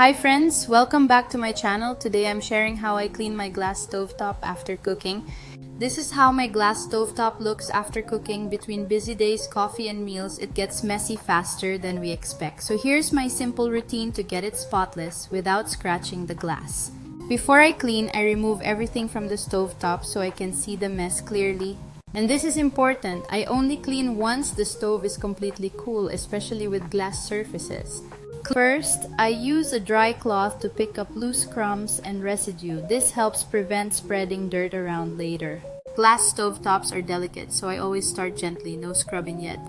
Hi friends, welcome back to my channel. Today I'm sharing how I clean my glass stovetop after cooking. This is how my glass stovetop looks after cooking. Between busy days, coffee and meals, it gets messy faster than we expect. So here's my simple routine to get it spotless without scratching the glass. Before I clean, I remove everything from the stovetop so I can see the mess clearly. And this is important, I only clean once the stove is completely cool, especially with glass surfaces. First, I use a dry cloth to pick up loose crumbs and residue. This helps prevent spreading dirt around later. Glass stovetops are delicate, so I always start gently, no scrubbing yet.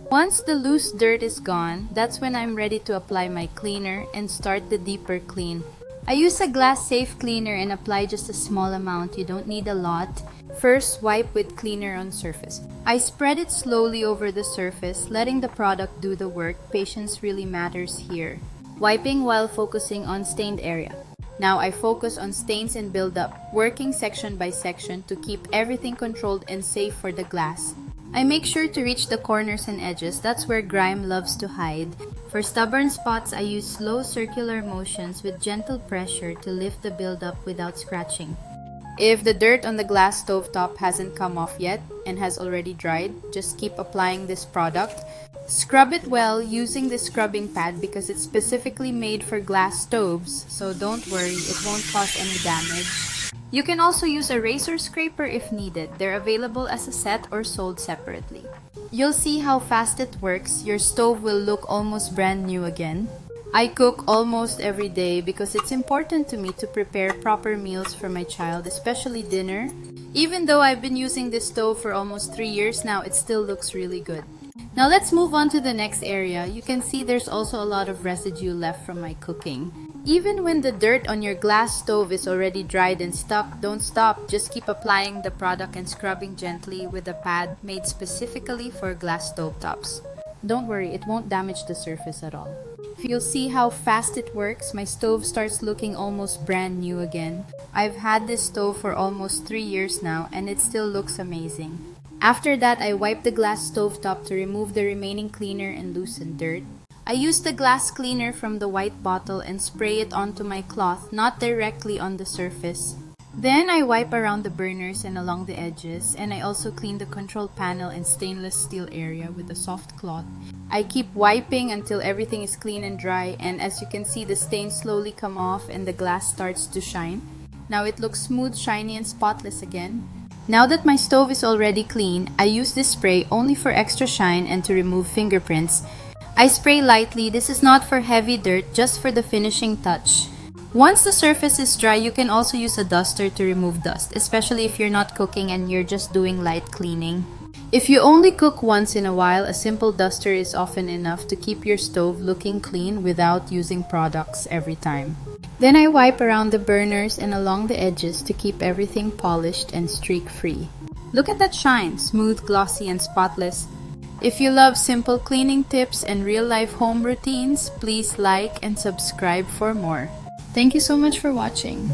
Once the loose dirt is gone, that's when I'm ready to apply my cleaner and start the deeper clean. I use a glass safe cleaner and apply just a small amount. You don't need a lot. First, wipe with cleaner on surface. I spread it slowly over the surface, letting the product do the work. Patience really matters here. Wiping while focusing on stained area. Now I focus on stains and buildup, working section by section to keep everything controlled and safe for the glass. I make sure to reach the corners and edges. That's where grime loves to hide. For stubborn spots, I use slow circular motions with gentle pressure to lift the buildup without scratching. If the dirt on the glass stovetop hasn't come off yet and has already dried, just keep applying this product. Scrub it well using the scrubbing pad because it's specifically made for glass stoves, so don't worry, it won't cause any damage. You can also use a razor scraper if needed. They're available as a set or sold separately. You'll see how fast it works. Your stove will look almost brand new again. I cook almost every day because it's important to me to prepare proper meals for my child, especially dinner. Even though I've been using this stove for almost 3 years now, it still looks really good. Now let's move on to the next area. You can see there's also a lot of residue left from my cooking. Even when the dirt on your glass stove is already dried and stuck, don't stop. Just keep applying the product and scrubbing gently with a pad made specifically for glass stovetops. Don't worry, it won't damage the surface at all. You'll see how fast it works. My stove starts looking almost brand new again. I've had this stove for almost 3 years now and it still looks amazing. After that, I wipe the glass stovetop to remove the remaining cleaner and loosen dirt. I use the glass cleaner from the white bottle and spray it onto my cloth, not directly on the surface. Then I wipe around the burners and along the edges, and I also clean the control panel and stainless steel area with a soft cloth. I keep wiping until everything is clean and dry, and as you can see, the stains slowly come off and the glass starts to shine. Now it looks smooth, shiny, and spotless again. Now that my stove is already clean, I use this spray only for extra shine and to remove fingerprints. I spray lightly. This is not for heavy dirt, just for the finishing touch. Once the surface is dry, you can also use a duster to remove dust, especially if you're not cooking and you're just doing light cleaning. If you only cook once in a while, a simple duster is often enough to keep your stove looking clean without using products every time. Then I wipe around the burners and along the edges to keep everything polished and streak-free. Look at that shine, smooth, glossy, and spotless. If you love simple cleaning tips and real-life home routines, please like and subscribe for more. Thank you so much for watching.